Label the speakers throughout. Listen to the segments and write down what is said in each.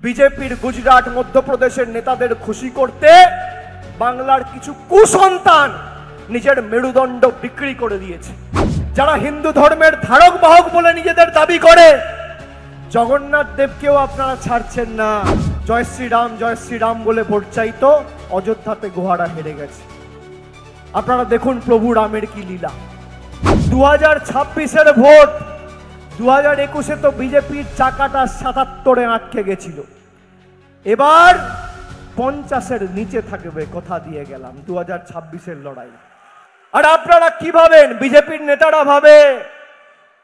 Speaker 1: বিজেপির গুজরাট মধ্যপ্রদেশের নেতাদের খুশি করতে বাংলার কিছু কুসন্তান নিজের মেরুদণ্ড বিক্রি করে দিয়েছে। যারা হিন্দু ধর্মের ধারক বাহক বলে নিজেদের দাবি করে, জগন্নাথ দেবকেও আপনারা ছাড়ছেন না। জয় শ্রীরাম বলে ভোট চাইতো, অযোধ্যাতে গোহারা হেরে গেছে। আপনারা দেখুন প্রভু রামের কি লীলা। 2026-এর ভোট 2021-এ তো বিজেপির চাকাটা 77-এ আটকে গেছিল, এবার 50-এর নিচে থাকবে, কথা দিয়ে গেলাম 2026-এর লড়াই। আর আপনারা কি ভাবেন? বিজেপির নেতারা ভাবে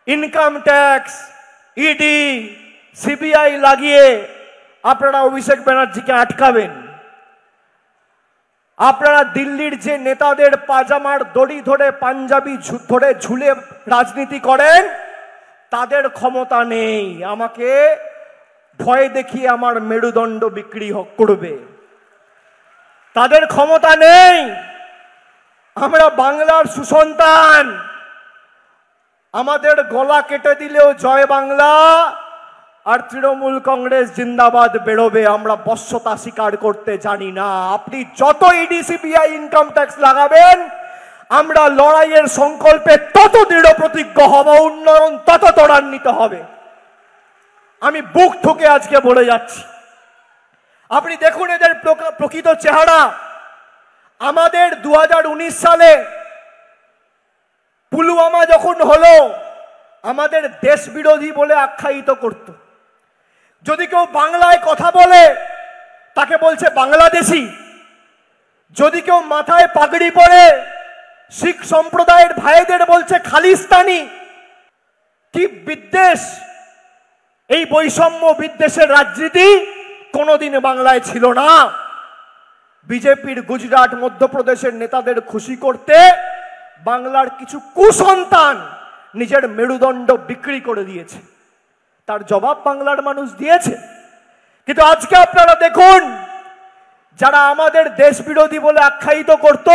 Speaker 1: ইনকাম ট্যাক্স, ইডি, সিবিআই লাগিয়ে আপনারা অভিষেক ব্যানার্জিকে আটকাবেন। আপনারা দিল্লির যে নেতাদের পাজামার দড়ি ধরে, পাঞ্জাবি ধরে ঝুলে রাজনীতি করেন, তাদের ক্ষমতা নেই আমাকে ভয় দেখিয়ে আমার মেরুদণ্ড বিক্রি করবে। তাদের ক্ষমতা নেই। আমরা বাংলার সুসন্তান, আমাদের গলা কেটে দিলেও জয় বাংলা আর তৃণমূল কংগ্রেস জিন্দাবাদ বেরোবে। আমরা বশ্যতা স্বীকার করতে জানি না। আপনি যত ইডি, সিবিআই, ইনকাম ট্যাক্স লাগাবেন, আমরা লড়াইয়ের সংকল্পে তত দৃঢ় প্রতিজ্ঞ হব, উন্নয়ন তত ত্বরান্বিত হবে। আমি বুক ঠুকে আজকে বলে যাচ্ছি। আপনি দেখুন এদের প্রকৃত চেহারা। আমাদের 2019 সালে পুলওয়ামা যখন হলো, আমাদের দেশ বিরোধী বলে আখ্যায়িত করত। যদি কেউ বাংলায় কথা বলে তাকে বলছে বাংলাদেশি। যদি কেউ মাথায় পাগড়ি পরে শিখ সম্প্রদায়ের ভাইদের বলছে খালিস্তানি। কি বিদ্বেষ! এই বৈষম্য বিদ্বেষের রাজনীতি কোনোদিন বাংলায় ছিল না। বিজেপির গুজরাট মধ্যপ্রদেশের নেতাদের খুশি করতে বাংলার কিছু কুসন্তান নিজের মেরুদণ্ড বিক্রি করে দিয়েছে। তার জবাব বাংলার মানুষ দিয়েছে। কিন্তু আজকে আপনারা দেখুন, যারা আমাদের দেশ বিরোধী বলে আখ্যায়িত করত,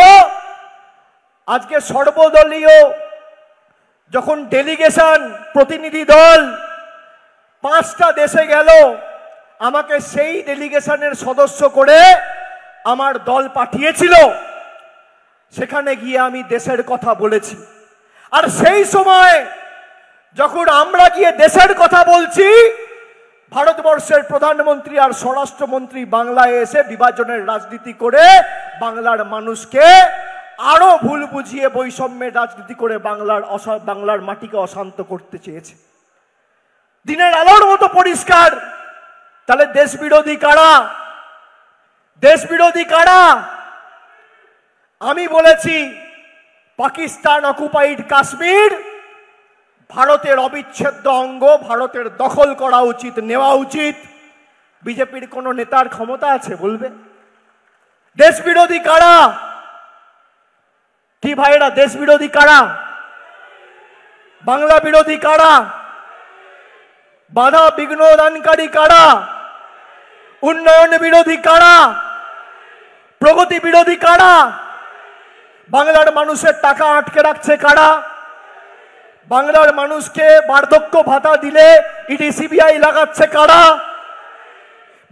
Speaker 1: আজকে সর্বদলীয় যখন ডেলিগেশন, প্রতিনিধি দল 5টা দেশে গেল, আমাকে সেই ডেলিগেশনের সদস্য করে আমার দল পাঠিয়েছিল। সেখানে গিয়ে আমি দেশের কথা বলেছি। আর সেই সময় যখন আমরা গিয়ে দেশের কথা বলছি, ভারতবর্ষের প্রধানমন্ত্রী আর স্বরাষ্ট্রমন্ত্রী বাংলায় এসে বিভাজনের রাজনীতি করে বাংলার মানুষকে আরো ভুল বুঝিয়ে বৈষম্যের রাজনীতি করে বাংলার মাটিকে অশান্ত করতে চেয়েছে। দিনের আলোর মতো পরিষ্কার। তাহলে দেশ বিরোধী কারা? দেশ বিরোধী কারা? আমি বলেছি পাকিস্তান অকুপাইড কাশ্মীর ভারতের অবিচ্ছেদ্য অঙ্গ, ভারতের দখল করা উচিত, নেওয়া উচিত। বিজেপির কোন নেতার ক্ষমতা আছে বলবে? দেশ বিরোধী কারা? কি ভাইরা, দেশ বিরোধী কারা? বাংলা বিরোধী কারা? বাধা বিঘ্ন দানকারী কারা? উন্নয়ন বিরোধী কারা? প্রগতি বিরোধী কারা? বাংলার মানুষের টাকা আটকে রাখছে কারা? বাংলার মানুষকে বার্ধক্য ভাতা দিলে ইডি, সিবিআই লাগাচ্ছে কারা?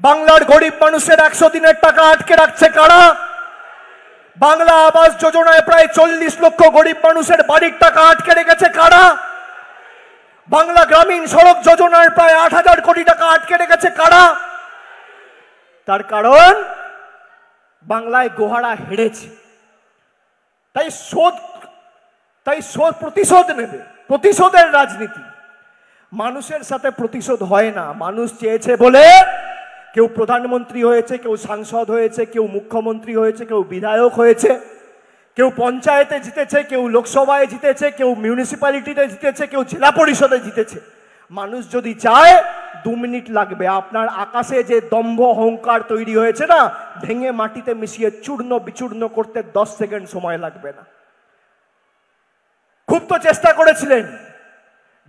Speaker 1: বাংলার গরিব মানুষের 100 দিনের টাকা আটকে রাখছে কারা? বাংলা আবাস যোজনায় প্রায় 40 লক্ষ গরিব মানুষের বাড়ির টাকা আটকে রেখেছে কারা? বাংলা গ্রামীণ সড়ক যোজনার প্রায় 8,000 কোটি টাকা আটকে রেখেছে কারা? তার কারণ বাংলায় গোহারা হেরেছে। তাই প্রতিশোধ নেবে, প্রতিশোধের রাজনীতি। মানুষের সাথে প্রতিশোধ হয় না। মানুষ চেয়েছে বলে কেউ প্রধানমন্ত্রী হয়েছে, কেউ সাংসদ হয়েছে, কেউ মুখ্যমন্ত্রী হয়েছে, কেউ বিধায়ক হয়েছে, কেউ পঞ্চায়েতে জিতেছে, কেউ লোকসভায় জিতেছে, কেউ মিউনিসিপ্যালিটিতে জিতেছে, কেউ জেলা পরিষদে জিতেছে। মানুষ যদি চায় 2 মিনিট লাগবে। আপনার আকাশে যে দম্ভ অহংকার তৈরি হয়েছে না, ভেঙে মাটিতে মিশিয়ে চূর্ণ বিচূর্ণ করতে 10 সেকেন্ড সময় লাগবে না। খুব তো চেষ্টা করেছিলেন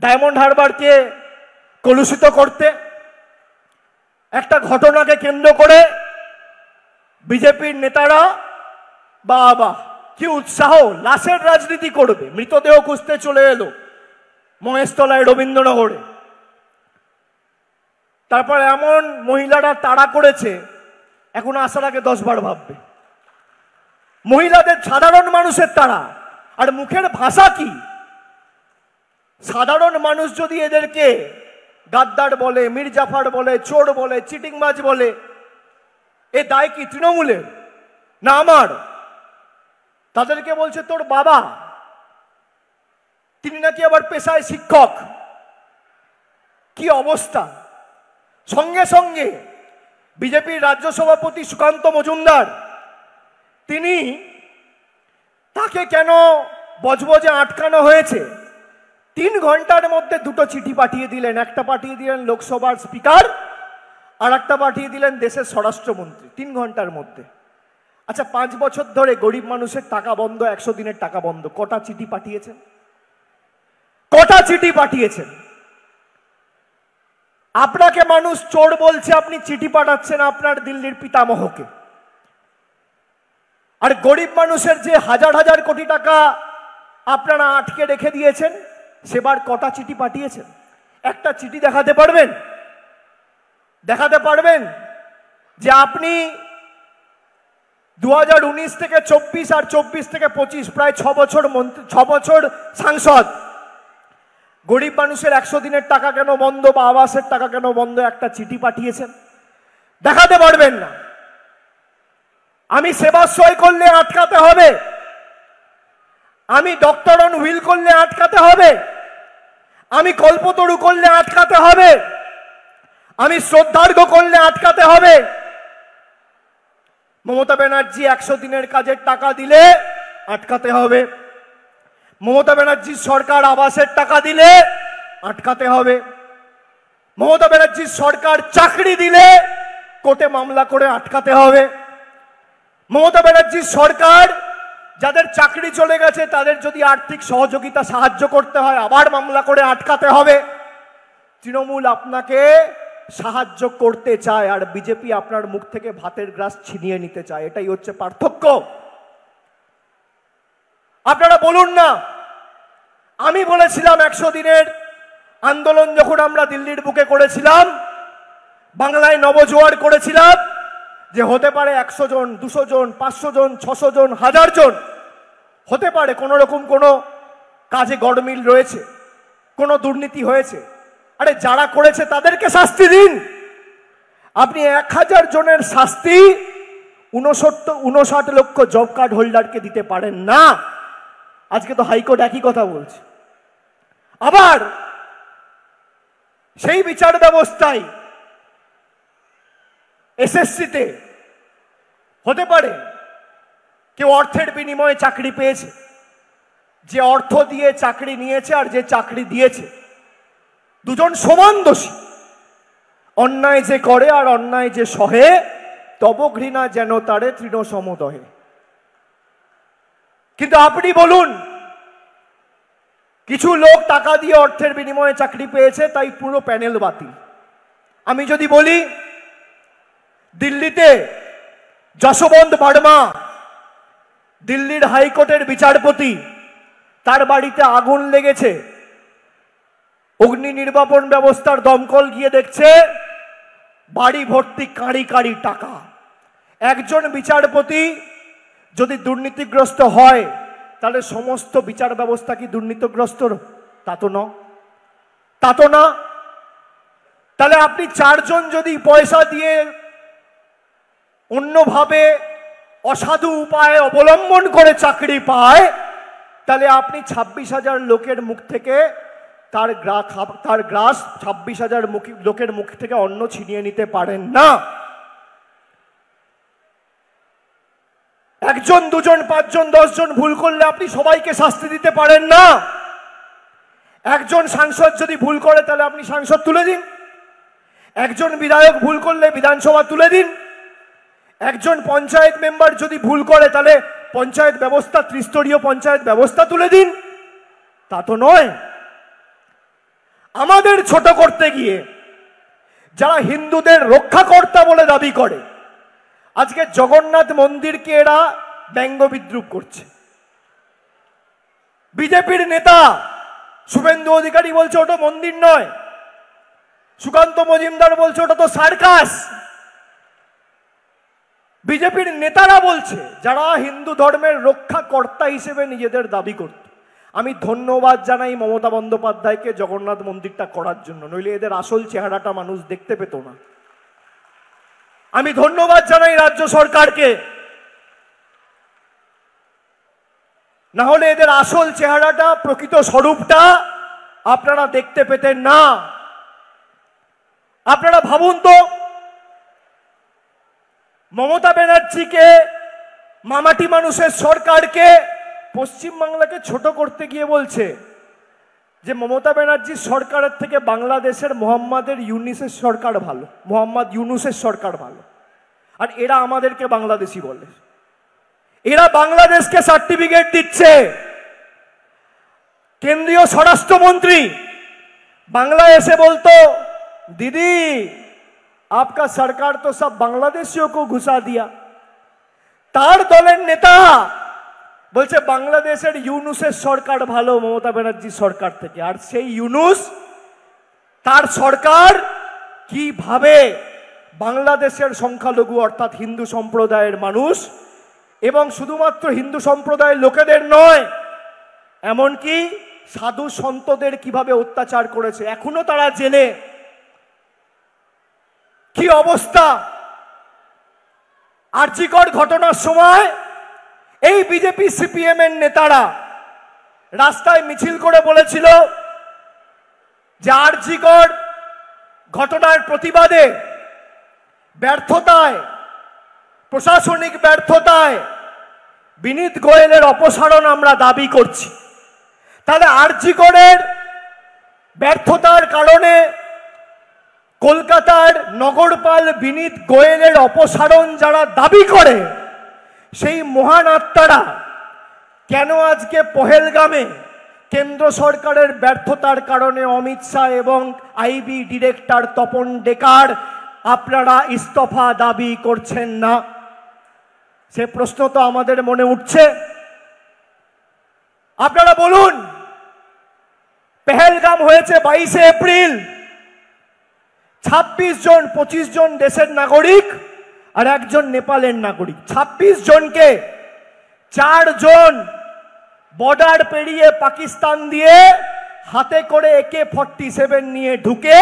Speaker 1: ডায়মন্ড হারবারকে কলুষিত করতে। একটা ঘটনাকে কেন্দ্র করে বিজেপির নেতারা বাবা কি উৎসাহ, লাশের রাজনীতি করবে। মৃতদেহ খুঁজতে চলে এলো মহেশতলায়, রবীন্দ্রনগরে। তারপর এমন মহিলারা তাড়া করেছে, এখন আসার আগে 10 বার ভাববে। মহিলাদের, সাধারণ মানুষের তাড়া, আর মুখের ভাষা কি! সাধারণ মানুষ যদি এদেরকে গাদ্দার বলে, মির্জাফার বলে, চোর বলে, চিটিংবাজ বলে, এ দায় কি তৃণমূলের না আমার? তাদেরকে বলছে তোর বাবা, তিনি নাকি আবার পেশায় শিক্ষক। কি অবস্থা! সঙ্গে সঙ্গে বিজেপির রাজ্য সভাপতি সুকান্ত মজুমদার, তিনি, তাকে কেন বজবজে আটকানো হয়েছে, 3 ঘন্টার মধ্যে 2টো চিঠি পাঠিয়ে দিলেন। একটা পাঠিয়ে দিলেন লোকসভার স্পিকার, আর একটা পাঠিয়ে দিলেন দেশের স্বরাষ্ট্রমন্ত্রী, 3 ঘন্টার মধ্যে। আচ্ছা, 5 বছর ধরে গরিব মানুষের টাকা বন্ধ, 100 দিনের টাকা বন্ধ, কটা চিঠি পাঠিয়েছেন? কটা চিঠি পাঠিয়েছেন? আপনাকে মানুষ চোর বলছে, আপনি চিঠি পাঠাচ্ছেন আপনার দিল্লির পিতামহকে। আর গরিব মানুষের যে হাজার হাজার কোটি টাকা আপনারা আটকে রেখে দিয়েছেন, সেবার কটা চিঠি পাঠিয়েছেন? একটা চিঠি দেখাতে পারবেন? দেখাতে পারবেন যে আপনি 2019 থেকে 24 আর 24 থেকে 25, প্রায় 6 বছর মন্ত্রী, 6 বছর সাংসদ, গরিব মানুষের 100 দিনের টাকা কেন বন্ধ বা আবাসের টাকা কেন বন্ধ, একটা চিঠি পাঠিয়েছেন? দেখাতে পারবেন না। আমি সেবাশ্রয় করলে আটকাতে হবে, আমি ডক্টর অন হুইল করলে আটকাতে হবে, আমি কল্পতরু করলে আটকাতে হবে, আমি শ্রদ্ধার্ঘ্য করলে আটকাতে হবে। মমতা ব্যানার্জি 100 দিনের কাজের টাকা দিলে আটকাতে হবে। মমতা ব্যানার্জির সরকার আবাসের টাকা দিলে আটকাতে হবে। মমতা ব্যানার্জির সরকার চাকরি দিলে কোর্টে মামলা করে আটকাতে হবে। মমতা ব্যানার্জির সরকার যাদের চাকরি চলে গেছে তাদের যদি আর্থিক সহযোগিতা সাহায্য করতে হয়, আবার মামলা করে আটকাতে হবে। তৃণমূল আপনাকে সাহায্য করতে চায়, আর বিজেপি আপনার মুখ থেকে ভাতের গ্রাস ছিনিয়ে নিতে চায়। এটাই হচ্ছে পার্থক্য। আপনারা বলুন না, আমি বলেছিলাম 100 দিনের আন্দোলন যখন আমরা দিল্লির বুকে করেছিলাম, বাংলায় নবজোয়ার করেছিলাম, যে হতে পারে 100 জন, 200 জন, 500 জন, 600 জন, 1000 জন হতে পারে কোনো রকম কোনো কাজে গড়মিল রয়েছে, কোনো দুর্নীতি হয়েছে। আরে যারা করেছে তাদেরকে শাস্তি দিন। আপনি 1000 জনের শাস্তি 59 লক্ষ জব কার্ড হোল্ডারকে দিতে পারেন না। আজকে তো হাইকোর্ট একই কথা বলছে। আবার সেই বিচার ব্যবস্থায় এসএসসিতে হতে পারে কেউ অর্থের বিনিময়ে চাকরি পেয়েছে, যে অর্থ দিয়ে চাকরি নিয়েছে আর যে চাকরি দিয়েছে, দুজন সমান দোষী। অন্যায় যে করে আর অন্যায় যে সহে, তব ঘৃণা যেন তারে তৃণ সমদহে। কিন্তু আপনি বলুন, কিছু লোক টাকা দিয়ে অর্থের বিনিময়ে চাকরি পেয়েছে, তাই পুরো প্যানেল বাতিল। আমি যদি বলি দিল্লিতে যশবন্ত বর্মা, দিল্লির হাইকোর্টের বিচারপতি, তার বাড়িতে আগুন লেগেছে, অগ্নি নির্বাপন ব্যবস্থার দমকল গিয়ে দেখছে বাড়ি ভর্তি কাঁড়ি কাঁড়ি টাকা। একজন বিচারপতি যদি দুর্নীতিগ্রস্ত হয়, তাহলে সমস্ত বিচার ব্যবস্থা কি দুর্নীতিগ্রস্ত? তা তো না, তা তো না। তাহলে আপনি 4 জন যদি পয়সা দিয়ে অন্যভাবে অসাধু উপায় অবলম্বন করে চাকরি পায়, তাহলে আপনি 26,000 লোকের মুখ থেকে তার গ্রাস 26,000 লোকের মুখ থেকে অন্ন ছিনিয়ে নিতে পারেন না। 1 জন 2 জন 5 জন 10 জন ভুল করলে আপনি সবাইকে শাস্তি দিতে পারেন না। একজন সাংসদ যদি ভুল করে তাহলে আপনি সাংসদ তুলে দিন, একজন বিধায়ক ভুল করলে বিধানসভা তুলে দিন, একজন পঞ্চায়েত মেম্বার যদি ভুল করে তাহলে পঞ্চায়েত ব্যবস্থা, ত্রিস্তরীয় পঞ্চায়েত ব্যবস্থা তুলে দিন। তা তো নয়। আমাদের ছোট করতে গিয়ে যারা হিন্দুদের রক্ষাকর্তা বলে দাবি করে, আজকে জগন্নাথ মন্দিরকে এরা ব্যঙ্গ বিদ্রুপ করছে। বিজেপির নেতা শুভেন্দু অধিকারী বলছে ওটা মন্দির নয়। সুকান্ত মজুমদার বলছে ওটা তো সার্কাস। বিজেপির নেতারা বলছে, যারা হিন্দু ধর্মের রক্ষাকর্তা হিসেবে নিজেদের দাবি করত। আমি ধন্যবাদ জানাই মমতা বন্দ্যোপাধ্যায়কে জগন্নাথ মন্দিরটা করার জন্য, নইলে এদের আসল চেহারাটা মানুষ দেখতে পেত না। আমি ধন্যবাদ জানাই রাজ্য সরকারকে, না হলে এদের আসল চেহারাটা, প্রকৃত স্বরূপটা আপনারা দেখতে পেতেন না। আপনারা ভাবুন তো, মমতা ব্যানার্জিকে, মামাটি মানুষের সরকারকে পশ্চিমবাংলাকে ছোট করতে গিয়ে বলছে যে মমতা ব্যানার্জির সরকারের থেকে বাংলাদেশের মোহাম্মদের ইউনুসের সরকার ভালো, মোহাম্মদ ইউনুসের সরকার ভালো। আর এরা আমাদেরকে বাংলাদেশি বলে, এরা বাংলাদেশকে সার্টিফিকেট দিচ্ছে। কেন্দ্রীয় স্বরাষ্ট্রমন্ত্রী বাংলা এসে বলতো, দিদি आपका सरकार तो सब बांग्लादेशियों को घुसा दिया। তার দলের নেতা বলছে বাংলাদেশের ইউনুসের সরকার ভালো মমতা ব্যানার্জির সরকার থেকে। আর সেই ইউনুস, তার সরকার কিভাবে বাংলাদেশের সংখ্যালঘু অর্থাৎ হিন্দু সম্প্রদায়ের মানুষ, এবং শুধুমাত্র হিন্দু সম্প্রদায়ের লোকেদের নয়, এমনকি সাধু সন্তদের কিভাবে অত্যাচার করেছে, এখনো তারা জেলে। কি অবস্থা! আরজিকর ঘটনার সময় এই বিজেপি সিপিএম এর নেতারা রাস্তায় মিছিল করে বলেছিল যে আরজিকর ঘটনার প্রতিবাদে, ব্যর্থতায়, প্রশাসনিক ব্যর্থতায় বিনীত গোয়েলের অপসারণ আমরা দাবি করছি। তাহলে আরজিকরের ব্যর্থতার কারণে কলকাতার নগরপাল বিনীত গোয়েলের অপসারণ যারা দাবি করে, সেই মহান আত্মারা কেন আজকে পহেলগামে কেন্দ্র সরকারের ব্যর্থতার কারণে অমিত শাহ এবং আইবি ডিরেক্টর তপন ডেকার আপনারা ইস্তফা দাবি করছেন না? সে প্রশ্ন তো আমাদের মনে উঠছে। আপনারা বলুন, পহেলগাম হয়েছে 22শে এপ্রিল, 26 জন, 25 জন দেশের নাগরিক আর একজন নেপালের নাগরিক, 26 জনকে 4 জন বর্ডার পেরিয়ে পাকিস্তান দিয়ে হাতে করে AK-47 নিয়ে ঢুকে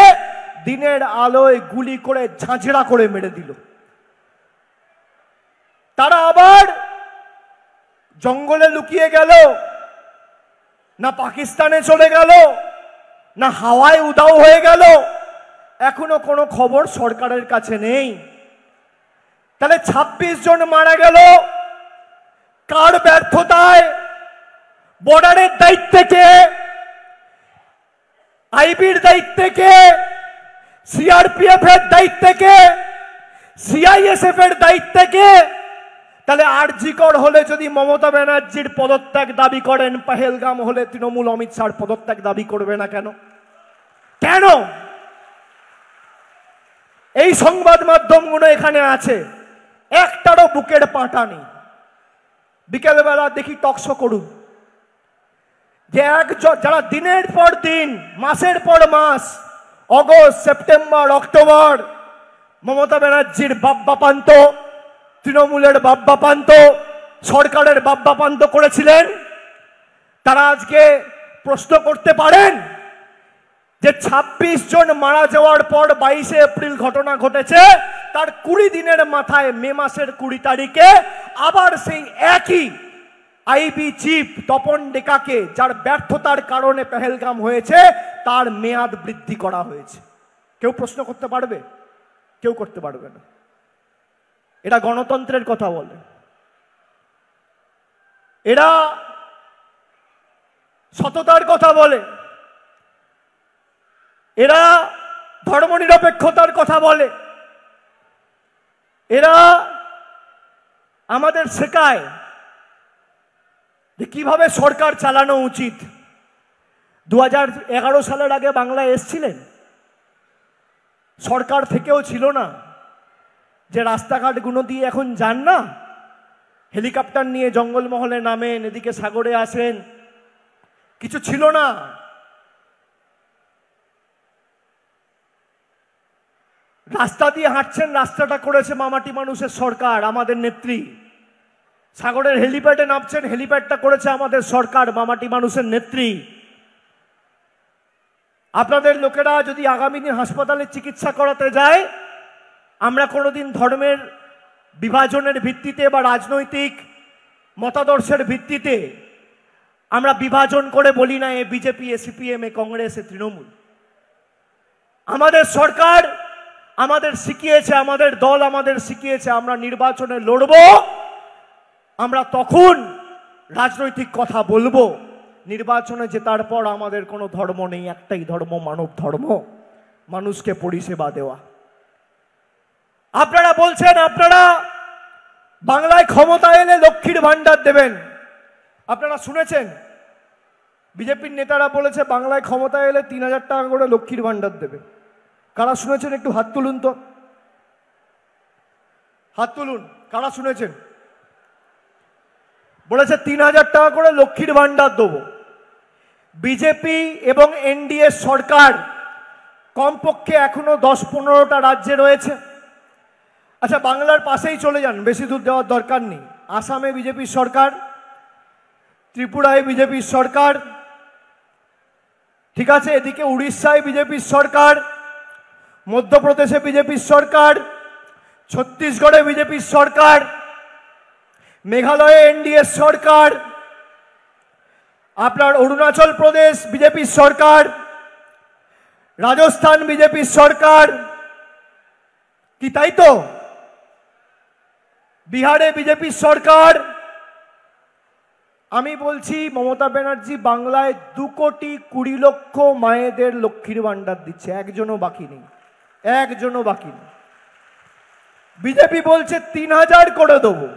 Speaker 1: দিনের আলোয় গুলি করে ঝাঁঝরা করে মেরে দিল। তারা আবার জঙ্গলে লুকিয়ে গেল, না পাকিস্তানে চলে গেল, না হাওয়ায় উধাও হয়ে গেল, এখনো কোনো খবর সরকারের কাছে নেই। তাহলে 26 জন মারা গেল কার ব্যর্থতায়? বর্ডারের দায়িত্বে কে? আইবির দায়িত্বে কে? সিআরপিএফ এর দায়িত্বে কে? সিআইএসএফ এর দায়িত্বে কে? তাহলে আরজিকর হলে যদি মমতা ব্যানার্জির পদত্যাগ দাবি করেন, পহেলগাম হলে তৃণমূল অমিত শাহর পদত্যাগ দাবি করবে না কেন? কেন? এই সংবাদ মাধ্যমগুলো এখানে আছে, একটারও বুকের পাঁটা নেই। বিকেলবেলা দেখি টকশো করুন, যে যারা দিনের পর দিন, মাসের পর মাস, অগস্ট, সেপ্টেম্বর, অক্টোবর মমতা ব্যানার্জির বাপ্পাপান্ত, তৃণমূলের বাপ্পাপান্ত, সরকারের বাপ্পাপান্ত করেছিলেন, তারা আজকে প্রশ্ন করতে পারেন যে 26 জন মারা যাওয়ার পর 22শে এপ্রিল ঘটনা ঘটেছে, তার 20 দিনের মাথায় মে মাসের 20 তারিখে আবার সেই একই আইবি চিফ তপন ডেকাকে, যার ব্যর্থতার কারণে পহেলগাম হয়েছে, তার মেয়াদ বৃদ্ধি করা হয়েছে। কেউ প্রশ্ন করতে পারবে? কেউ করতে পারবে না। এরা গণতন্ত্রের কথা বলে, এরা সততার কথা বলে, এরা ধর্মনিরপেক্ষতার কথা বলে, এরা আমাদের শেখায় যে কিভাবে সরকার চালানো উচিত। 2011 সালের আগে বাংলায় এসছিলেন, সরকার থেকেও ছিল না যে রাস্তাঘাটগুলো দিয়ে এখন যান না, হেলিকপ্টার নিয়ে জঙ্গলমহলে নামেন, এদিকে সাগরে আসেন, কিছু ছিল না। রাস্তা দিয়ে হাঁটছেন, রাস্তাটা করেছে মামাটি মানুষের সরকার, আমাদের নেত্রী। সাগরের হেলিপ্যাডে নামছেন, হেলিপ্যাডটা করেছে আমাদের সরকার, মামাটি মানুষের নেত্রী। আপনাদের লোকেরা যদি আগামী দিন হাসপাতালে চিকিৎসা করাতে যায়, আমরা কোনোদিন ধর্মের বিভাজনের ভিত্তিতে বা রাজনৈতিক মতাদর্শের ভিত্তিতে আমরা বিভাজন করে বলি না এ বিজেপি, এ সিপিএম, এ কংগ্রেস, এ তৃণমূল। আমাদের সরকার আমাদের শিখিয়েছে, আমাদের দল আমাদের শিখিয়েছে, আমরা নির্বাচনে লড়ব, আমরা তখন রাজনৈতিক কথা বলবো। নির্বাচনে জেতার পর আমাদের কোনো ধর্ম নেই, একটাই ধর্ম, মানব ধর্ম, মানুষকে পরিষেবা দেওয়া। আপনারা বলছেন আপনারা বাংলায় ক্ষমতা এলে লক্ষ্মীর ভান্ডার দেবেন। আপনারা শুনেছেন বিজেপির নেতারা বলেছে বাংলায় ক্ষমতা এলে ৩,০০০ টাকা করে লক্ষ্মীর ভান্ডার দেবে। কারা শুনেছেন একটু হাত তুলুন তো, হাত তুলুন, কারা শুনেছেন? বলেছে ৩,০০০ টাকা করে লক্ষ্মীর ভান্ডার দেবো। বিজেপি এবং এনডিএ সরকার কমপক্ষে এখনো ১০-১৫টা রাজ্যে রয়েছে। আচ্ছা, বাংলার পাশেই চলে যান, বেশি দূর যাওয়ার দরকার নেই। আসামে বিজেপির সরকার, ত্রিপুরায় বিজেপির সরকার, ঠিক আছে, এদিকে উড়িষ্যায় বিজেপির সরকার, মধ্যপ্রদেশে বিজেপির সরকার, ছত্তিশগড়ে বিজেপির সরকার, মেঘালয়ে এনডিএ সরকার, আপনার অরুণাচল প্রদেশ বিজেপির সরকার, রাজস্থান বিজেপির সরকার, কি তাই তো? বিহারে বিজেপির সরকার। আমি বলছি মমতা ব্যানার্জি বাংলায় ২,২০,০০,০০০ মায়েদের লক্ষ্মীর ভান্ডার দিচ্ছে, একজনও বাকি নেই, একজনও বাকি নেই। বিজেপি বলছে ৩,০০০ করে দেবো,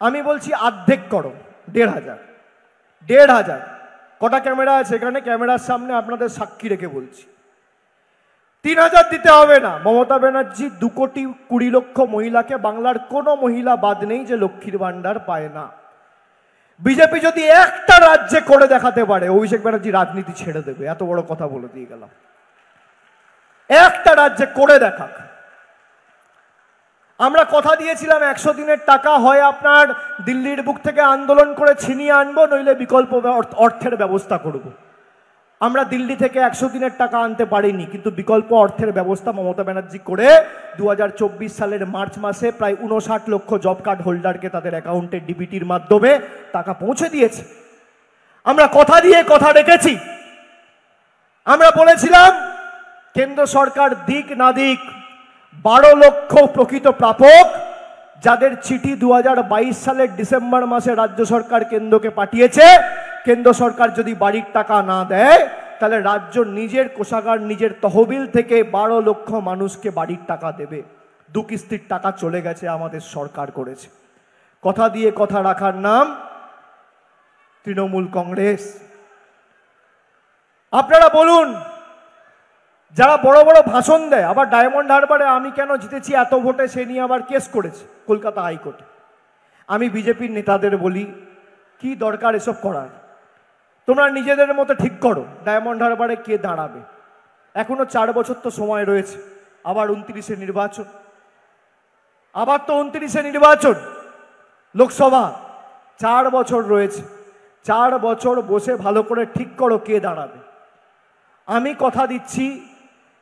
Speaker 1: আমি বলছি অর্ধেক করো, ১,৫০০। ১,৫০০। কটা ক্যামেরা আছে এখানে? ক্যামেরার সামনে আপনাদের সাক্ষী রেখে বলছি ৩,০০০ দিতে হবে না। মমতা ব্যানার্জি ২,২০,০০,০০০ মহিলাকে, বাংলার কোনো মহিলা বাদ নেই যে লক্ষ্মীর ভান্ডার পায় না। বিজেপি যদি একটা রাজ্যে করে দেখাতে পারে, অভিষেক ব্যানার্জি রাজনীতি ছেড়ে দেবে, এত বড় কথা বলে দিয়ে গেলাম। একটা রাজ্যে করে দেখাক। আমরা কথা দিয়েছিলাম ১০০ দিনের টাকা হয় আপনার দিল্লির বুক থেকে আন্দোলন করে ছিনিয়ে আনবো, নইলে বিকল্প অর্থের ব্যবস্থা করব। আমরা দিল্লি থেকে ১০০ দিনের টাকা আনতে পারিনি, কিন্তু বিকল্প অর্থের ব্যবস্থা মমতা ব্যানার্জি করে ২০২৪ সালের মার্চ মাসে প্রায় ৫৯ লক্ষ জব কার্ড হোল্ডারকে তাদের অ্যাকাউন্টে ডিবিটির মাধ্যমে টাকা পৌঁছে দিয়েছে। আমরা কথা দিয়ে কথা রেখেছি। আমরা বলেছিলাম কেন্দ্র সরকার দিক না দিক ১২ লক্ষ প্রকৃত প্রাপক, যাদের চিঠি ২০২২ সালের ডিসেম্বর মাসে রাজ্য সরকার কেন্দ্রকে পাঠিয়েছে, কেন্দ্র সরকার যদি বাড়ির টাকা না দেয় তাহলে রাজ্য নিজের কোষাগার, নিজের তহবিল থেকে ১২ লক্ষ মানুষকে বাড়ির টাকা দেবে। ২ কিস্তির টাকা চলে গেছে, আমাদের সরকার করেছে। কথা দিয়ে কথা রাখার নাম তৃণমূল কংগ্রেস। আপনারা বলুন, যারা বড় বড় ভাষণ দেয়, আবার ডায়মন্ড হারবারে আমি কেন জিতেছি এত ভোটে সে নিয়ে আবার কেস করেছে কলকাতা হাইকোর্টে। আমি বিজেপির নেতাদের বলি, কি দরকার এসব করার? তোমরা নিজেদের মতো ঠিক করো ডায়মন্ড হারবারে কে দাঁড়াবে। এখনো ৪ বছর তো সময় রয়েছে, আবার ২৯-এ নির্বাচন, আবার তো ২৯-এ নির্বাচন লোকসভা, ৪ বছর রয়েছে। ৪ বছর বসে ভালো করে ঠিক করো কে দাঁড়াবে। আমি কথা দিচ্ছি,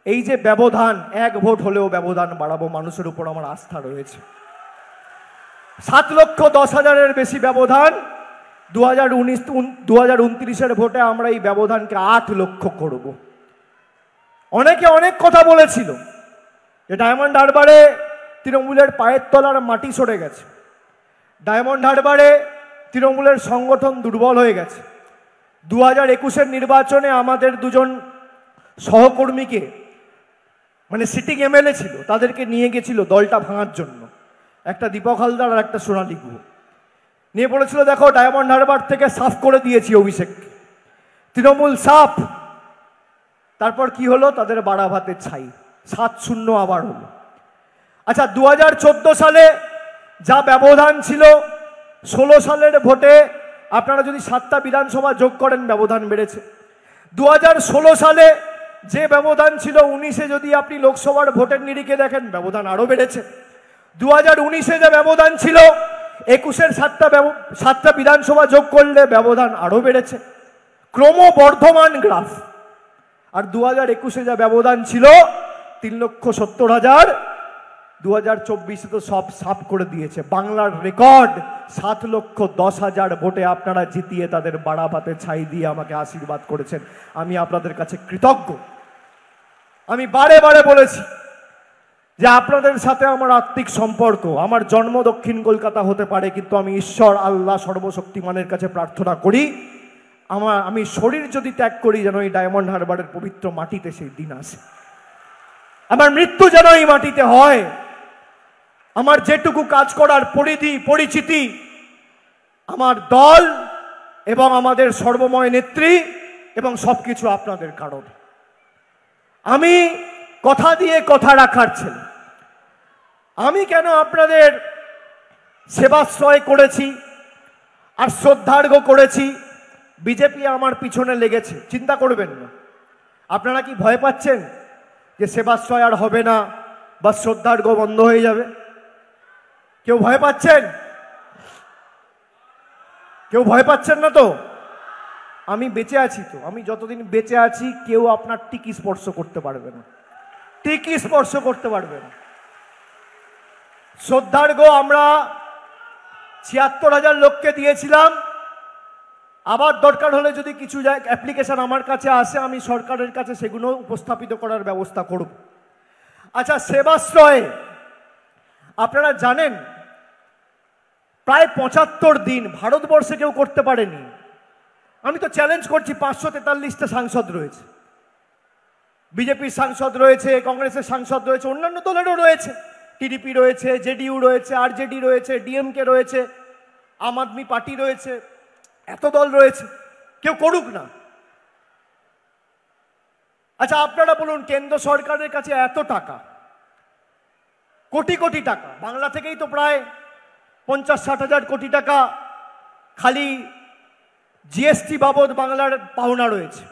Speaker 1: এই যে ব্যবধান, ১ ভোট হলেও ব্যবধান বাড়াবো, মানুষের উপর আমার আস্থা রয়েছে। ৭,১০,০০০-এর বেশি ব্যবধান, 2029-এর ভোটে আমরা এই ব্যবধানকে ৮ লক্ষ করব। অনেকে অনেক কথা বলেছিল যে ডায়মন্ড হারবারে তৃণমূলের পায়ের তলার মাটি সরে গেছে, ডায়মন্ড হারবারে তৃণমূলের সংগঠন দুর্বল হয়ে গেছে। 2021-এর নির্বাচনে আমাদের দুজন সহকর্মীকে, মানে সিটিং এমএলএ ছিল, তাদেরকে নিয়ে গেছিল দলটা ভাঙার জন্য, একটা দীপক হালদার আর একটা সোনালী গুহ। নিয়ে বলেছিল দেখো ডায়মন্ড হারবার থেকে সাফ করে দিয়েছি অভিষেক, তৃণমূল সাফ। তারপর কি হলো? তাদের বাড়া ভাতের ছাই, ৭-০ আবার হলো। আচ্ছা, 2014 সালে যা ব্যবধান ছিল, 16 সালের ভোটে আপনারা যদি 7টা বিধানসভা যোগ করেন ব্যবধান বেড়েছে। 2016 সালে যে ব্যবধান ছিল 19-এ, যদি আপনি লোকসভার ভোটের নিরিখে দেখেন ব্যবধান আরো বেড়েছে। 2019-এ যে ব্যবধান ছিল 21-এর 7টা বিধানসভা যোগ করলে ব্যবধান আরো বেড়েছে, ক্রমবর্ধমান গ্রাফ। আর 2021-এ যা ব্যবধান ছিল 3,70,000, 2024-এ তো সব সাফ করে দিয়েছে। বাংলার রেকর্ড 7,10,000 ভোটে আপনারা জিতিয়ে তাদের বাড়াবাতে ছাই দিয়ে আমাকে আশীর্বাদ করেছেন। আমি আপনাদের কাছে কৃতজ্ঞ। আমি বারে বারে বলেছি যে আপনাদের সাথে আমার আত্মিক সম্পর্ক, আমার জন্ম দক্ষিণ কলকাতা হতে পারে, কিন্তু আমি ঈশ্বর আল্লাহ সর্বশক্তিমানের কাছে প্রার্থনা করি আমি শরীর যদি ত্যাগ করি যেন এই ডায়মন্ড হারবারের পবিত্র মাটিতে সেই দিন আসে, আমার মৃত্যু যেন এই মাটিতে হয়। আমার যেটুকু কাজ করার পরিধি পরিচিতি আমার দল এবং আমাদের সর্বময় নেত্রী এবং সবকিছু আপনাদের কারণে। আমি কথা দিয়ে কথা রাখার ছেলে। আমি কেন আপনাদের সেবাশ্রয় করেছি আর শ্রদ্ধার্ঘ করেছি, বিজেপি আমার পিছনে লেগেছে, চিন্তা করবেন না। আপনারা কি ভয় পাচ্ছেন যে সেবাশ্রয় আর হবে না বা শ্রদ্ধার্ঘ বন্ধ হয়ে যাবে? কেউ ভয় পাচ্ছেন? কেউ ভয় পাচ্ছেন না তো? আমি বেঁচে আছি তো, আমি যতদিন বেঁচে আছি কেউ আপনার টিকি স্পর্শ করতে পারবে না, টিকি স্পর্শ করতে পারবে না। শ্রদ্ধার্ঘ আমরা 76,000 লোককে দিয়েছিলাম। আবার দরকার হলে যদি কিছু অ্যাপ্লিকেশন আমার কাছে আসে আমি সরকারের কাছে সেগুলো উপস্থাপিত করার ব্যবস্থা করব। আচ্ছা, সেবাশ্রয়ে আপনারা জানেন প্রায় 75 দিন ভারতবর্ষে কেউ করতে পারেনি। আমি তো চ্যালেঞ্জ করছি, 543টা সাংসদ রয়েছে, বিজেপির সাংসদ রয়েছে, কংগ্রেসের সাংসদ রয়েছে, অন্যান্য দলেরও রয়েছে, টিডিপি রয়েছে, জেডিইউ রয়েছে, আরজেডি রয়েছে, ডিএমকে রয়েছে, আম আদমি পার্টি রয়েছে, এত দল রয়েছে, কেউ করুক না। আচ্ছা আপনারা বলুন, কেন্দ্র সরকারের কাছে এত টাকা, কোটি কোটি টাকা, বাংলা থেকেই তো প্রায় 50-60 হাজার কোটি টাকা খালি জিএসটি বাবদ বাংলার পাওনা রয়েছে,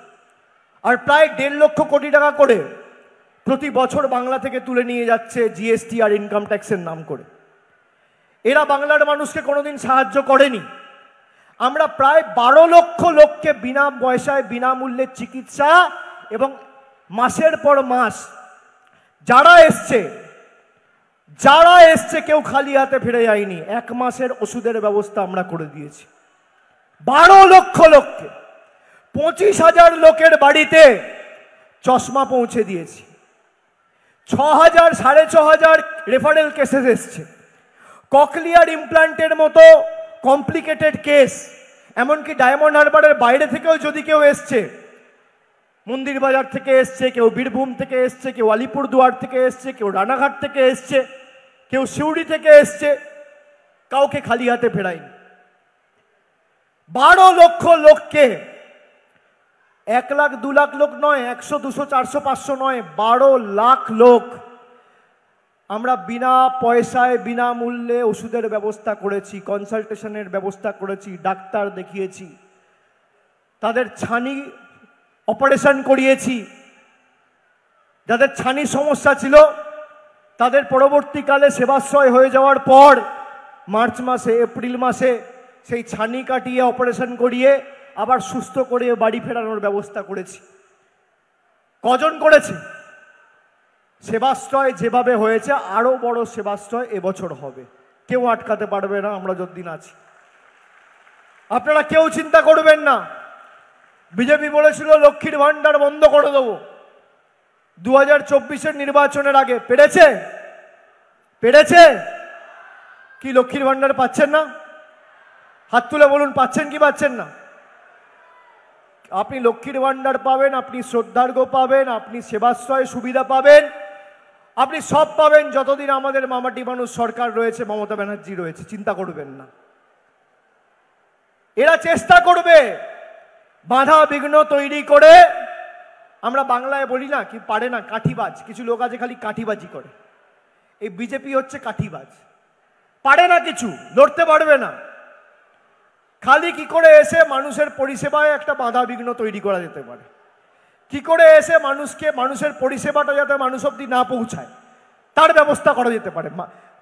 Speaker 1: আর প্রায় 1.5 লক্ষ কোটি টাকা করে প্রতি বছর বাংলা থেকে তুলে নিয়ে যাচ্ছে জিএসটি আর ইনকাম ট্যাক্সের নাম করে। এরা বাংলার মানুষকে কোনোদিন সাহায্য করেনি। আমরা প্রায় 12 লক্ষ লোককে বিনা পয়সায় বিনামূল্যে চিকিৎসা এবং মাসের পর মাস যারা এসছে কেউ খালি হাতে ফিরে যায়নি, 1 মাসের ওষুধের ব্যবস্থা আমরা করে দিয়েছি 12 লক্ষ লোককে। 25,000 লোকের বাড়িতে চশমা পৌঁছে দিয়েছি। 6,000 6,500 রেফারেল কেসেস এসছে। ককলিয়ার ইমপ্ল্যান্টের মতো কমপ্লিকেটেড কেস, এমনকি ডায়মন্ড হারবারের বাইরে থেকেও যদি কেউ এসছে, মন্দির বাজার থেকে এসছে, কেউ বীরভূম থেকে এসছে, কেউ আলিপুরদুয়ার থেকে এসছে, কেউ রানাঘাট থেকে এসছে, কেউ সিউড়ি থেকে এসছে, কাউকে খালি হাতে ফেরায়নি। 12 লক্ষ লোককে, 1 লাখ 2 লাখ লোক নয়, 100 200 400 500 নয়, 12 লাখ লোক আমরা বিনা পয়সায় বিনামূল্যে ওষুধের ব্যবস্থা করেছি, কনসালটেশনের ব্যবস্থা করেছি, ডাক্তার দেখিয়েছি, তাদের ছানি অপারেশন করিয়েছি। যাদের ছানি সমস্যা ছিল তাদের পরবর্তীকালে সেবাশ্রয় হয়ে যাওয়ার পর মার্চ মাসে এপ্রিল মাসে সেই ছানি কাটিয়ে অপারেশন করিয়ে আবার সুস্থ করে বাড়ি ফেরানোর ব্যবস্থা করেছি। কজন করেছে? সেবাশ্রয় যেভাবে হয়েছে আরো বড় সেবাশ্রয় এবছর হবে, কেউ আটকাতে পারবে না আমরা যতদিন আছি। আপনারা কেউ চিন্তা করবেন না। বিজেপি বলেছিল লক্ষ্মীর ভান্ডার বন্ধ করে দেবো 2024-এর নির্বাচনের আগে, পেরেছে কি? লক্ষ্মীর ভান্ডার পাচ্ছেন না? হাত তুলে বলুন পাচ্ছেন কি পাচ্ছেন না? আপনি লক্ষ্মীর ভান্ডার পাবেন, আপনি শ্রদ্ধার্ঘ পাবেন, আপনি সেবাশ্রয় সুবিধা পাবেন, আপনি সব পাবেন যতদিন আমাদের মামাটি মানুষ সরকার রয়েছে, মমতা ব্যানার্জি রয়েছে, চিন্তা করবেন না। এরা চেষ্টা করবে বাধা বিঘ্ন তৈরি করে, আমরা বাংলায় বলি না কি পারে না, কাঠিবাজ, কিছু লোক আছে খালি কাঠিবাজি করে। এই বিজেপি হচ্ছে কাঠিবাজ, পারে না, কিছু লড়তে পারবে না, খালি কি করে এসে মানুষের পরিষেবায় একটা বাধা বিঘ্ন তৈরি করা যেতে পারে। কি করে এসে মানুষের পরিষেবাটা যাতে মানুষ অব্দি না পৌঁছায় তার ব্যবস্থা করা যেতে পারে।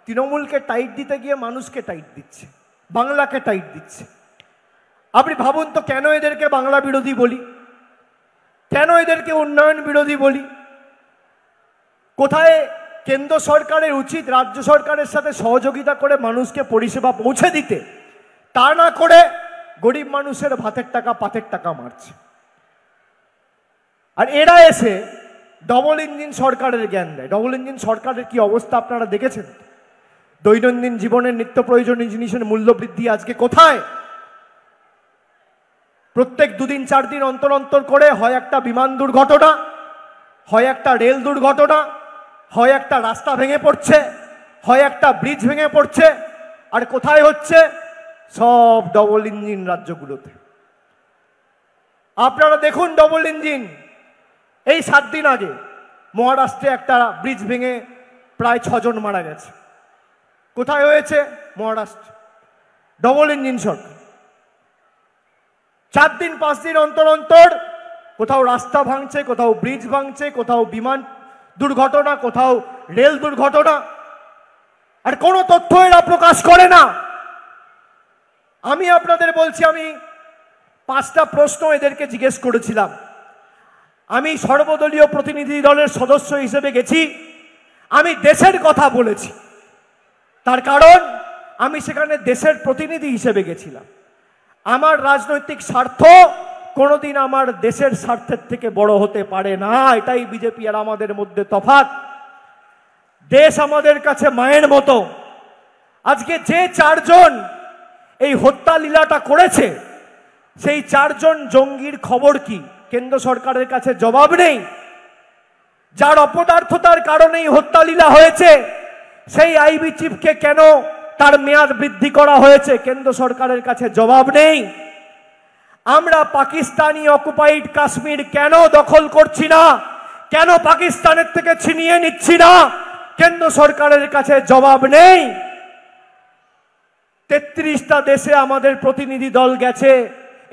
Speaker 1: তৃণমূলকে টাইট দিতে গিয়ে মানুষকে টাইট দিচ্ছে, বাংলাকে টাইট দিচ্ছে। আপনি ভাবুন তো, কেন এদেরকে বাংলা বিরোধী বলি, কেন এদেরকে উন্নয়ন বিরোধী বলি? কোথায় কেন্দ্র সরকারের উচিত রাজ্য সরকারের সাথে সহযোগিতা করে মানুষকে পরিষেবা পৌঁছে দিতে, তা না করে গরিব মানুষের ভাতের টাকা পাতের টাকা মারছে। আর এরা এসে ডবল ইঞ্জিন সরকারের জ্ঞান দেয়। ডবল ইঞ্জিন সরকারের কি অবস্থা আপনারা দেখেছেন? দৈনন্দিন জীবনের নিত্য প্রয়োজনীয় জিনিসের মূল্য বৃদ্ধি আজকে কোথায়? প্রত্যেক 2 দিন 4 দিন অন্তর অন্তর করে হয় একটা বিমান দুর্ঘটনা, হয় একটা রেল দুর্ঘটনা, হয় একটা রাস্তা ভেঙে পড়ছে, হয় একটা ব্রিজ ভেঙে পড়ছে। আর কোথায় হচ্ছে? সব ডবল ইঞ্জিন রাজ্যগুলোতে। আপনারা দেখুন ডবল ইঞ্জিন। এই 7 দিন আগে মহারাষ্ট্রে একটা ব্রিজ ভেঙে প্রায় 6 জন মারা গেছে। কোথায় হয়েছে? মহারাষ্ট্র। ডবল ইঞ্জিন সরকার। 4 দিন 5 দিন অন্তর অন্তর কোথাও রাস্তা ভাঙছে, কোথাও ব্রিজ ভাঙছে, কোথাও বিমান দুর্ঘটনা, কোথাও রেল দুর্ঘটনা। আর কোনো তথ্য এরা প্রকাশ করে না। আমি আপনাদের বলছি, আমি 5টা প্রশ্ন এদেরকে জিজ্ঞেস করেছিলাম। আমি সর্বদলীয় প্রতিনিধি দলের সদস্য হিসেবে গেছি, আমি দেশের কথা বলেছি। তার কারণ আমি সেখানে দেশের প্রতিনিধি হিসেবে গেছিলাম। আমার রাজনৈতিক স্বার্থ কোনোদিন আমার দেশের স্বার্থের থেকে বড় হতে পারে না। এটাই বিজেপি আর আমাদের মধ্যে তফাৎ। দেশ আমাদের কাছে মায়ের মতো। আজকে যে 4 জন এই হত্যা লীলাটা করেছে, সেই 4 জন জঙ্গির খবর কি? কেন্দ্র সরকারের কাছে জবাব নেই। যার অপদার্থতার কারণেই হত্যা লীলা হয়েছে, সেই আইবি চিফকে কেন তার মেয়াদ বৃদ্ধি করা হয়েছে? কেন্দ্র সরকারের কাছে জবাব নেই। আমরা পাকিস্তানি অকুপাইড কাশ্মীর কেন দখল করছি না, কেন পাকিস্তানের থেকে ছিনিয়ে নিচ্ছি না? কেন্দ্র সরকারের কাছে জবাব নেই। 33টা দেশে আমাদের প্রতিনিধি দল গেছে।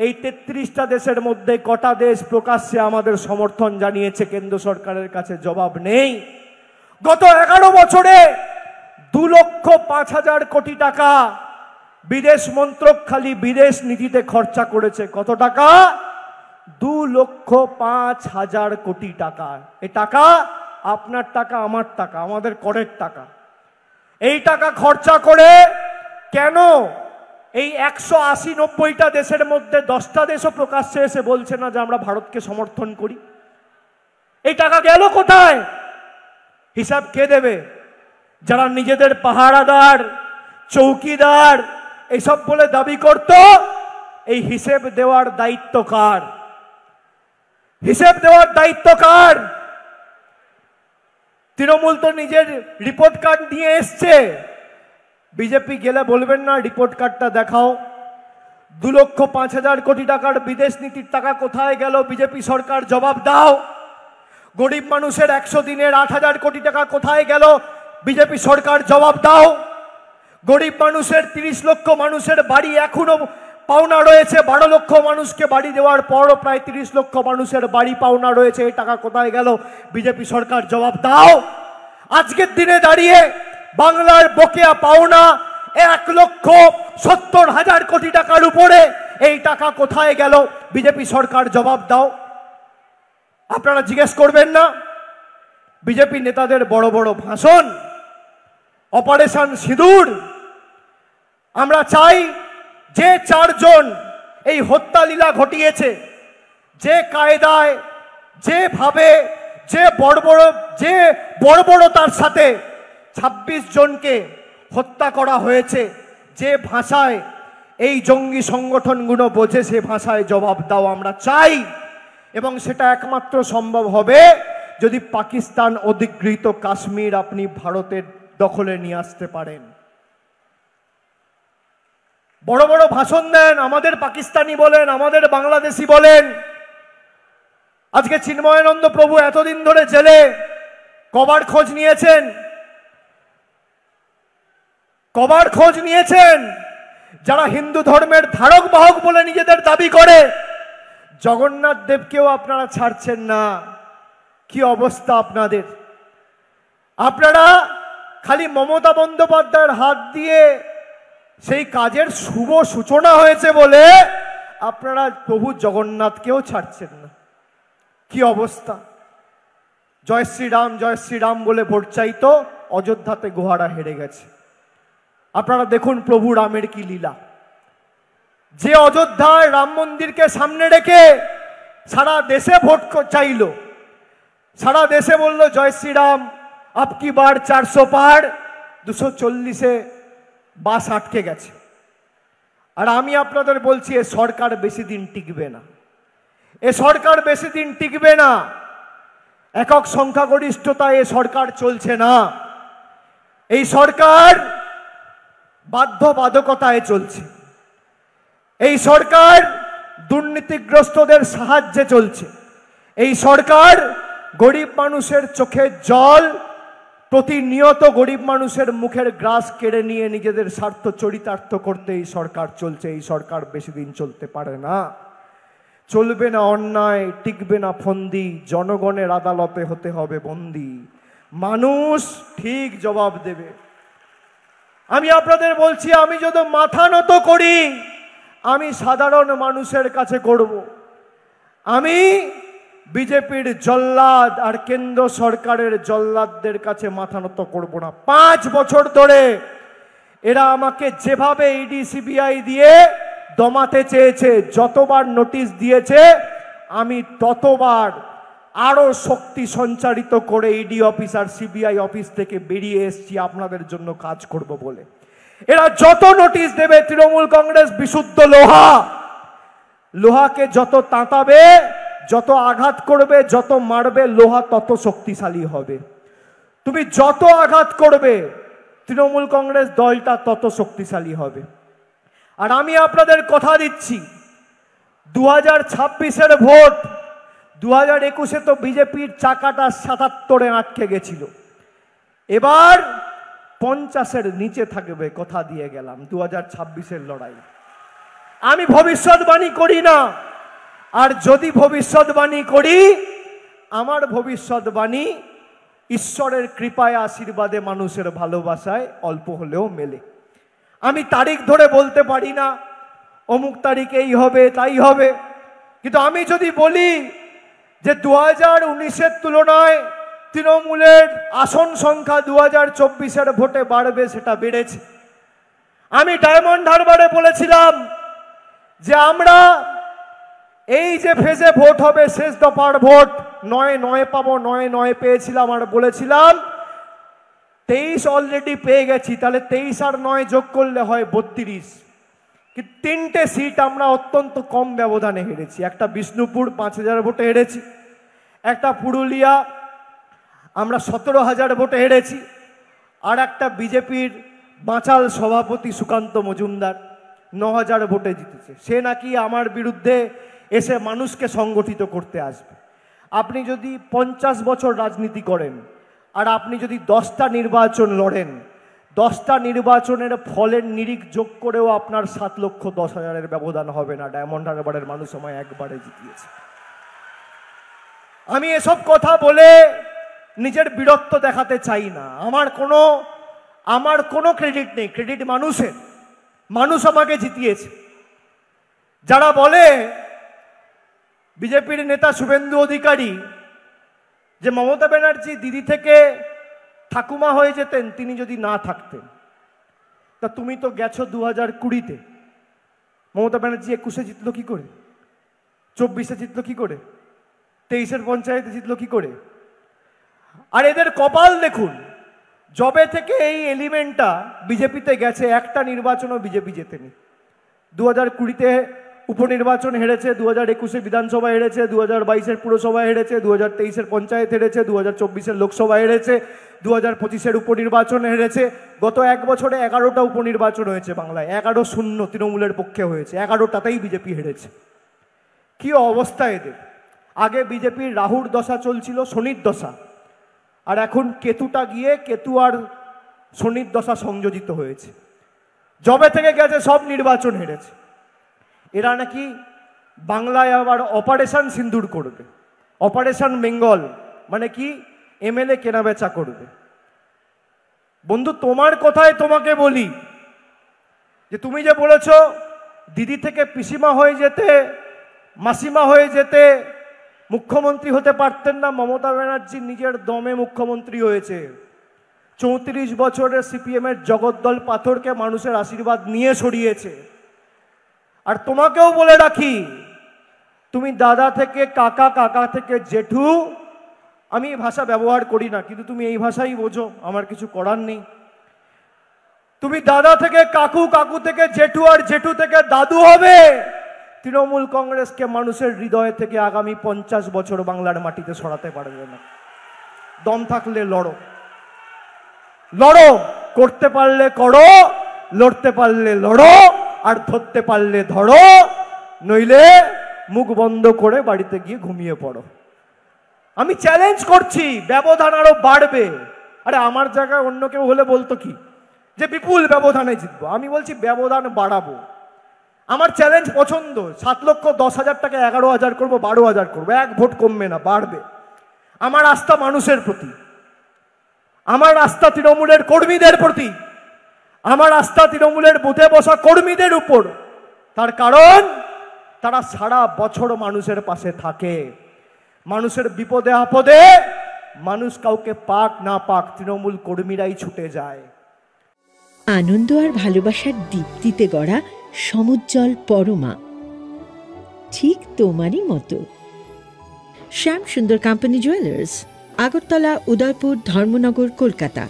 Speaker 1: এই 33টা দেশের মধ্যে কটা দেশ প্রকাশ্যে আমাদের সমর্থন জানিয়েছে? কেন্দ্র সরকারের কাছে জবাব নেই। গত 11 বছরে 2,05,000 কোটি টাকা বিদেশ মন্ত্রক খালি বিদেশ নীতিতে খরচা করেছে। কত টাকা? 2,05,000 কোটি টাকা। এই টাকা আপনার টাকা, আমার টাকা, আমাদের করের টাকা। এই টাকা খরচা করে কেন এই 180-90টা দেশের মধ্যে 10টা দেশও প্রকাশ্যে এসে বলছে না যে আমরা ভারতকে সমর্থন করি? এই টাকা গেল কোথায়? হিসাব কে দেবে? যারা নিজেদের পাহারাদার, চৌকিদার এইসব বলে দাবি করত, এই হিসেব দেওয়ার দায়িত্ব কার? হিসেব দেওয়ার দায়িত্ব কার? তৃণমূল তো নিজের রিপোর্ট কার্ড নিয়ে এসছে। বিজেপি গেলে বলবেন না রিপোর্ট কার্ডটা দেখাও? 2,05,000 কোটি টাকার বিদেশ নীতির টাকা কোথায় গেল? বিজেপি সরকার জবাব দাও। গরিব মানুষের 100 দিনের 8,000 কোটি টাকা কোথায় গেল? বিজেপি সরকার জবাব দাও। গরিব মানুষের 30 লক্ষ মানুষের বাড়ি এখনো পাওনা রয়েছে। 12 লক্ষ মানুষকে বাড়ি দেওয়ার পরও প্রায় 30 লক্ষ মানুষের বাড়ি পাওনা রয়েছে। এই টাকা কোথায় গেল? বিজেপি সরকার জবাব দাও। আজকের দিনে দাঁড়িয়ে বাংলার বকেয়া পাওনা 1,70,000 কোটি টাকার উপরে। এই টাকা কোথায় গেল? বিজেপি সরকার জবাব দাও। আপনারা জিজ্ঞেস করবেন না? বিজেপি নেতাদের বড় বড় ভাষণ, অপারেশন সিঁদুর। আমরা চাই যে 4 জন এই হত্যা লীলা ঘটিয়েছে, যে কায়দায়, যেভাবে, যে বর্বরতার সাথে 26 জনকে হত্যা করা হয়েছে, যে ভাষায় এই জঙ্গি সংগঠনগুলো বোঝে, সে ভাষায় জবাব দাও আমরা চাই। এবং সেটা একমাত্র সম্ভব হবে যদি পাকিস্তান অধিগৃহীত কাশ্মীর আপনি ভারতের দখলে নিয়ে আসতে পারেন। বড় বড় ভাষণ দেন, আমাদের পাকিস্তানি বলেন, আমাদের বাংলাদেশি বলেন। আজকে চিন্ময়ানন্দ প্রভু এতদিন ধরে জেলে, কবার খোঁজ নিয়েছেন? কবার খোঁজ নিয়েছেন? যারা হিন্দু ধর্মের ধারক বাহক বলে নিজেদের দাবি করে, জগন্নাথ দেবকেও আপনারা ছাড়ছেন না। কি অবস্থা আপনাদের! আপনারা খালি মমতা বন্দ্যোপাধ্যায়ের হাত দিয়ে সেই কাজের শুভ সূচনা হয়েছে বলে আপনারা প্রভু জগন্নাথকেও ছাড়ছেন না। কি অবস্থা! জয় শ্রীরাম বলে ভোট চাইতো, অযোধ্যাতে গোহারা হেরে গেছে। আপনারা দেখুন প্রভু রামের কি লীলা। যে অযোধ্যায় রাম মন্দিরকে সামনে রেখে সারা দেশে ভোট চাইল, সারা দেশে বলল জয় শ্রীরাম, আপকি বার 400 পার, 240-এ বাস আটকে গেছে। আর আমি আপনাদের বলছি এ সরকার বেশি দিন টিকবে না, এ সরকার বেশি দিন টিকবে না। একক সংখ্যাগরিষ্ঠতায় এ সরকার চলছে না, এই সরকার বাধ্যবাধকতায় চলছে, এই সরকার দুর্নীতিগ্রস্তদের সাহায্যে চলছে, এই সরকার গরিব মানুষের চোখের জল, প্রতিনিয়ত গরিব মানুষের মুখের গ্রাস কেড়ে নিয়ে নিজেদের স্বার্থ চরিতার্থ করতে এই সরকার চলছে। এই সরকার বেশি দিন চলতে পারে না, চলবে না অন্যায়, টিকবে না ফন্দি, জনগণের আদালতে হতে হবে বন্দী। মানুষ ঠিক জবাব দেবে। আমি আপনাদের বলছি, আমি যদি মাথা নত করি, আমি সাধারণ মানুষের কাছে করব। আমি বিজেপির জল্লাদ আর কেন্দ্র সরকারের জল্লাদদের কাছে মাথা নত করব না। 5 বছর ধরে এরা আমাকে যেভাবে ইডি সিবিআই দিয়ে দমাতে চেয়েছে, যতবার নোটিশ দিয়েছে আমি ততবার আরো শক্তি সঞ্চারিত করে ইডি অফিস আর সিবিআই অফিস থেকে বেরিয়ে এসেছি আপনাদের জন্য কাজ করব বলে। এরা যত নোটিশ দেবে, তৃণমূল কংগ্রেস বিশুদ্ধ লোহা, লোহাকে যত তাঁতাবে, যত আঘাত করবে, যত মারবে, লোহা তত শক্তিশালী হবে। তুমি যত আঘাত করবে, তৃণমূল কংগ্রেস দলটা তত শক্তিশালী হবে। আর আমি আপনাদের কথা দিচ্ছি, 2026-এর ভোট, 2021-এ তো বিজেপির চাকাটা 77-এ আটকে গেছিল, এবার 50-এর নিচে থাকবে, কথা দিয়ে গেলাম। 2026-এর লড়াই আমি ভবিষ্যৎবাণী করি না, আর যদি ভবিষ্যৎবাণী করি, আমার ভবিষ্যৎবাণী ঈশ্বরের কৃপায়, আশীর্বাদে, মানুষের ভালোবাসায় অল্প হলেও মেলে। আমি তারিখ ধরে বলতে পারি না অমুক তারিখে এই হবে তাই হবে, কিন্তু আমি যদি বলি যে 2019-এর তুলনায় তৃণমূলের আসন সংখ্যা 2024-এর ভোটে বাড়বে, সেটা বেড়েছে। আমি ডায়মন্ড হারবারে বলেছিলাম যে আমরা এই যে ফেজে ভোট হবে, শেষ দফার ভোট, 9 পাবো, 9 পেয়েছিলাম, আর বলেছিলাম 23 অলরেডি পেয়ে গেছি, তাহলে 23 আর 9 যোগ করলে হয় 32। কিন্তু 3টে সিট আমরা অত্যন্ত কম ব্যবধানে হেরেছি। একটা বিষ্ণুপুর 5000 ভোটে হেরেছি, একটা পুরুলিয়া আমরা 17000 ভোটে হেরেছি, আর একটা বিজেপির বাঁচাল সভাপতি সুকান্ত মজুমদার 9000 ভোটে জিতেছে। সে নাকি আমার বিরুদ্ধে এসে মানুষকে সংগঠিত করতে আসবে। আপনি যদি 50 বছর রাজনীতি করেন, আর আপনি যদি 10টা নির্বাচন লড়েন, 10টা নির্বাচনের ফলের নিরিখ যোগ করেও আপনার 7,10,000-এর ব্যবধান হবে না। ডায়মন্ড হারবারের মানুষ আমায় একবারে জিতিয়েছে। আমি এসব কথা বলে নিজের বীরত্ব দেখাতে চাই না, আমার কোনো ক্রেডিট নেই, ক্রেডিট মানুষের। মানুষ আমাকে জিতিয়েছে। যারা বলে বিজেপির নেতা শুভেন্দু অধিকারী যে মমতা ব্যানার্জি দিদি থেকে ঠাকুমা হয়ে যেতেন তিনি যদি না থাকতেন, তা তুমি তো গেছো 2020-তে, মমতা ব্যানার্জি 21-এ জিতলো কি করে, 24-এ জিতলো কি করে, 23-এর পঞ্চায়েতে জিতলো কি করে? আর এদের কপাল দেখুন, জবে থেকে এই এলিমেন্টটা বিজেপিতে গেছে, একটা নির্বাচনও বিজেপি জেতেনি। 2020-তে উপনির্বাচন হেরেছে, 2021-এ বিধানসভা হেরেছে, 2022-এর পুরসভা হেরেছে, 2023-এর পঞ্চায়েত হেরেছে, 2024-এর লোকসভা হেরেছে, 2025-এর উপনির্বাচন হেরেছে। গত 1 বছরে 11টা উপনির্বাচন হয়েছে বাংলায়, 11-0 তৃণমূলের পক্ষে হয়েছে, 11টাতেই বিজেপি হেরেছে। কি অবস্থা এদের! আগে বিজেপির রাহুর দশা চলছিল, শনির দশা, আর এখন কেতুটা গিয়ে কেতু আর শনির দশা সংযোজিত হয়েছে। জবে থেকে গেছে সব নির্বাচন হেরেছে। এরা নাকি বাংলায় আবার অপারেশন সিন্দুর করবে, অপারেশন বেঙ্গল, মানে কি এমএলএ কেনাবেচা করবে। বন্ধু, তোমার কথায় তোমাকে বলি যে তুমি যে বলেছ দিদি থেকে পিসিমা হয়ে যেতে, মাসিমা হয়ে যেতে মুখ্যমন্ত্রী হতে পারতেন না, মমতা ব্যানার্জি নিজের দমে মুখ্যমন্ত্রী হয়েছে। 34 বছরের সিপিএমের জগদ্দল পাথরকে মানুষের আশীর্বাদ নিয়ে সরিয়েছে। আর তোমাকেও বলে রাখি, তুমি দাদা থেকে কাকা, কাকা থেকে জেঠু, আমি এই ভাষা ব্যবহার করি না, কিন্তু তুমি এই ভাষাই বোঝো, আমার কিছু করার নেই। তুমি দাদা থেকে কাকু, কাকু থেকে জেঠু, আর জেঠু থেকে দাদু হবে। তৃণমূল কংগ্রেসকে মানুষের হৃদয় থেকে আগামী 50 বছর বাংলার মাটিতে সরাতে পারবে না। দম থাকলে লড়ো, লড়ো, করতে পারলে করো, লড়তে পারলে লড়ো, আর ধরতে পারলে ধরো, নইলে মুখ বন্ধ করে বাড়িতে গিয়ে ঘুমিয়ে পড়ো। আমি চ্যালেঞ্জ করছি, ব্যবধান আরো বাড়বে। আরে আমার জায়গায় অন্য কেউ হলে বলতো কি যে বিপুল ব্যবধানে জিতবো, আমি বলছি ব্যবধান বাড়াবো। আমার চ্যালেঞ্জ পছন্দ, 7,10,000 টাকা 11,000 করবো, 12,000 করবো, 1 ভোট কমবে না, বাড়বে। আমার আস্থা মানুষের প্রতি, আমার আস্থা তৃণমূলের কর্মীদের প্রতি, আমার আস্থা তৃণমূলের বুথে বসা কর্মীদের উপর। তার কারণ তারা সারা বছর মানুষের পাশে থাকে। মানুষের বিপদে আপদে মানুষ কাউকে পাক না পাক, তৃণমূল কর্মীরাই ছুটে যায়।
Speaker 2: আনন্দ আর ভালোবাসার দীপ্তিতে গড়া সমুজ্জ্বল পরমা, ঠিক তোমারই মতো। শ্যাম সুন্দর কোম্পানি জুয়েলার্স, আগরতলা, উদয়পুর, ধর্মনগর, কলকাতা।